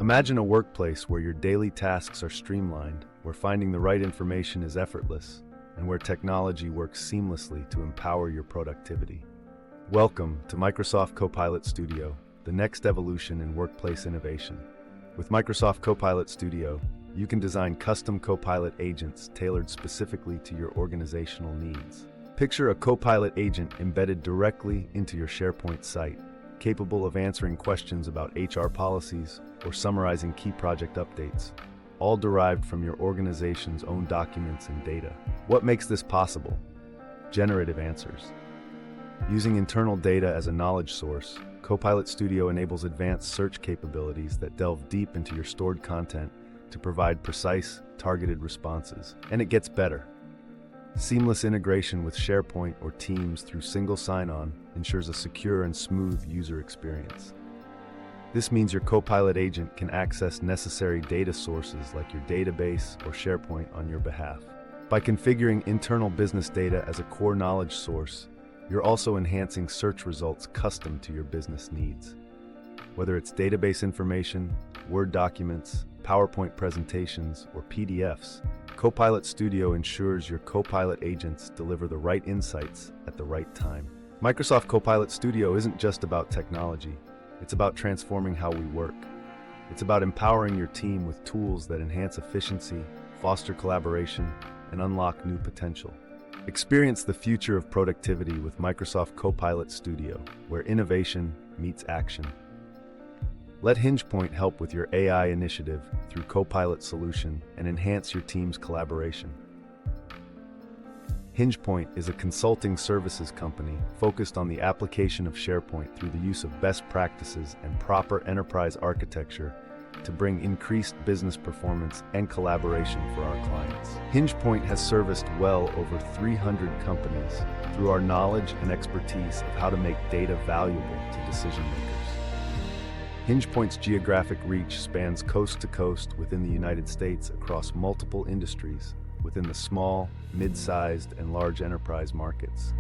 Imagine a workplace where your daily tasks are streamlined, where finding the right information is effortless, and where technology works seamlessly to empower your productivity. Welcome to Microsoft Copilot Studio, the next evolution in workplace innovation. With Microsoft Copilot Studio, you can design custom Copilot agents tailored specifically to your organizational needs. Picture a Copilot agent embedded directly into your SharePoint site, capable of answering questions about HR policies or summarizing key project updates, all derived from your organization's own documents and data. What makes this possible? Generative answers. Using internal data as a knowledge source, Copilot Studio enables advanced search capabilities that delve deep into your stored content to provide precise, targeted responses. And it gets better. Seamless integration with SharePoint or Teams through single sign-on ensures a secure and smooth user experience. This means your Copilot agent can access necessary data sources like your database or SharePoint on your behalf. By configuring internal business data as a core knowledge source, you're also enhancing search results custom to your business needs. Whether it's database information, Word documents, PowerPoint presentations, or PDFs, Copilot Studio ensures your Copilot agents deliver the right insights at the right time. Microsoft Copilot Studio isn't just about technology, it's about transforming how we work. It's about empowering your team with tools that enhance efficiency, foster collaboration, and unlock new potential. Experience the future of productivity with Microsoft Copilot Studio, where innovation meets action. Let HingePoint help with your AI initiative through Copilot solution and enhance your team's collaboration. HingePoint is a consulting services company focused on the application of SharePoint through the use of best practices and proper enterprise architecture to bring increased business performance and collaboration for our clients. HingePoint has serviced well over 300 companies through our knowledge and expertise of how to make data valuable to decision makers. HingePoint's geographic reach spans coast to coast within the United States across multiple industries within the small, mid-sized, and large enterprise markets.